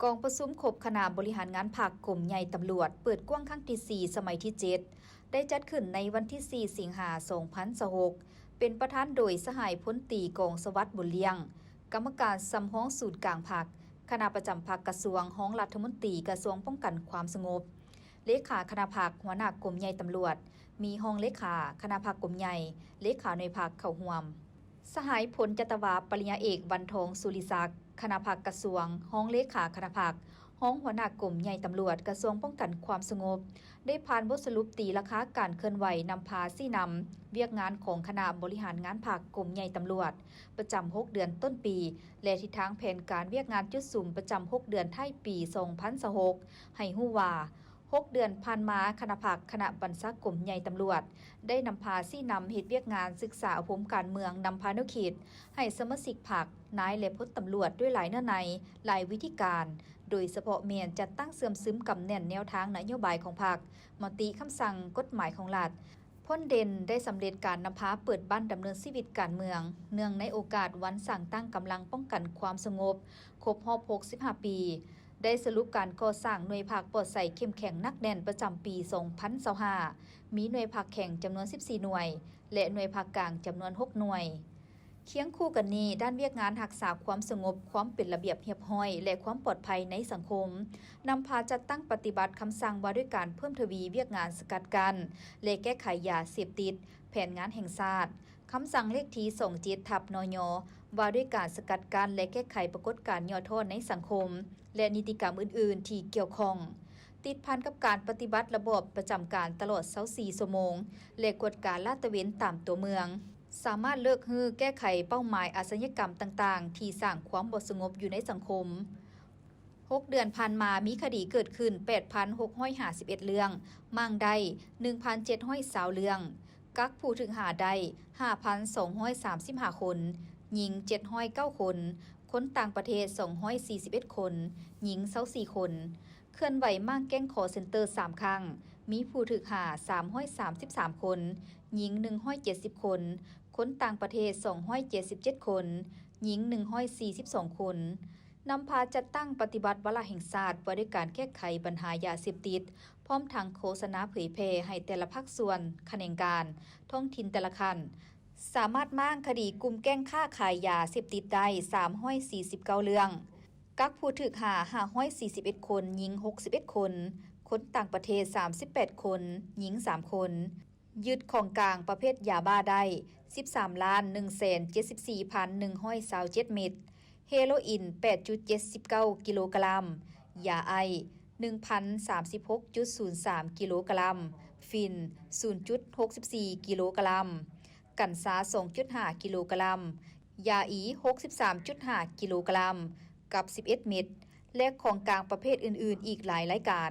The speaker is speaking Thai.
กองประชุมครบคณะบริหารงานภาคกรมใหญ่ตำรวจเปิดกว้างครั้งที่ 4 สมัยที่ 7 ได้จัดขึ้นในวันที่ 4 สิงหาคม 2026เป็นประธานโดยสหายพลตรีกองสวัสดิ์บุญเลี้ยงกรรมการสำห้องสูตรกลางภาคคณะประจำภาคกระทรวงห้องรัฐมนตรีกระทรวงป้องกันความสงบเลขาคณะภาคหัวหน้ากรมใหญ่ตำรวจมีห้องเลขาคณะภาคกรมใหญ่เลขาในภาคเข้าร่วมสหายพลจตวาปริญญาเอกบรรทองสุริศักดิ์คณะภาคกระทรวงห้องเลขาคณะภาคห้องหัวหน้ากรมใหญ่ตำรวจกระทรวงป้องกันความสงบได้ผ่านบทสรุปตีราคาการเคลื่อนไหวนำพาซี่นำเวียกงานของคณะบริหารงานภาคกรมใหญ่ตำรวจประจำ6เดือนต้นปีและทิศทางแผนการเวียกงานจุดสุ่มประจำ6เดือนท้ายปี2026ให้ฮู้ว่า6 เดือนผ่านมาคณะภาคคณะบรรณาธิการใหญ่ตำรวจได้นำพาซี่นำเหตุเวียกงานศึกษาอบรมการเมืองนำพาแนวคิดให้สมาชิกพรรคนายและพลตำรวจด้วยหลายเนื้อในหลายวิธีการโดยเฉพาะเมียนจัดตั้งเสื่อมซึมกำแน่นแนวทางนโยบายของพรรคมติคำสั่งกฎหมายของรัฐพ้นเด่นได้สำเร็จการนำพาเปิดบ้านดำเนินชีวิตการเมืองเนื่องในโอกาสวันสั่งตั้งกำลังป้องกันความสงบครบรอบ65 ปีได้สรุปการก่อสร้างหน่วยภาคปลอดภัยเข้มแข็งนักแน่นประจำปี2025มีหน่วยภาคแข็งจำนวน14หน่วยและหน่วยภาคกลางจำนวน6หน่วยเคียงคู่กันนี้ด้านเวียกงานรักษาความสงบความเป็นระเบียบเรียบร้อยและความปลอดภัยในสังคมนำพาจัดตั้งปฏิบัติคำสั่งว่าด้วยการเพิ่มทวีเวียกงานสกัดกั้นและแก้ไขยาเสพติดแผนงานแห่งชาติคำสั่งเลขที่27/นย.ว่าด้วยการสกัดกั้นและแก้ไขปรากฏการณ์ย่อท้อในสังคมและนิติกรรมอื่นๆที่เกี่ยวข้องติดพันกับการปฏิบัติระบบประจำการตลอด24 ชั่วโมงและกวดการลาดตระเวนตามตัวเมืองสามารถเลิกฮื้อแก้ไขเป้าหมายอาชญากรรมต่างๆที่สร้างความบ่สงบอยู่ในสังคม6 เดือนผ่านมามีคดีเกิดขึ้น 8,651 เรื่องมั่งได้ 1,720 เรื่องกักผู้ถึงหาได้ 5,235 คนหญิง709 คนคนต่างประเทศ241 คนหญิง24 คนเคลื่อนไหวมั่งแก๊งคอเซ็นเตอร์3ครั้งมีผู้ถึกหา333 คนหญิง170 คนคนต่างประเทศ277 คนหญิง142 คนนำพาจัดตั้งปฏิบัติวาระแห่งชาติว่าด้วยการแก้ไขปัญหายาเสพติดพร้อมทางโฆษณาเผยแพร่ให้แต่ละภาคส่วนแขนงการท้องถิ่นแต่ละคันสามารถม้างคดีกลุ่มแก๊งค้าขายยาเสพติดได้349 เรื่องกักผู้ถูกหา541 คนหญิง61 คนคนต่างประเทศ38 คนหญิง3 คนยึดของกลางประเภทยาบ้าได้ 13,174,127 เม็ดเฮโรอีน 8.79 กิโลกรัมยาไอ 1,036.03 กิโลกรัมฟิน 0.64 กิโลกรัมกัญชา 2.5 กิโลกรัมยาอี 63.5 กิโลกรัมกับ11 เม็ดและของกลางประเภทอื่นๆอีกหลายรายการ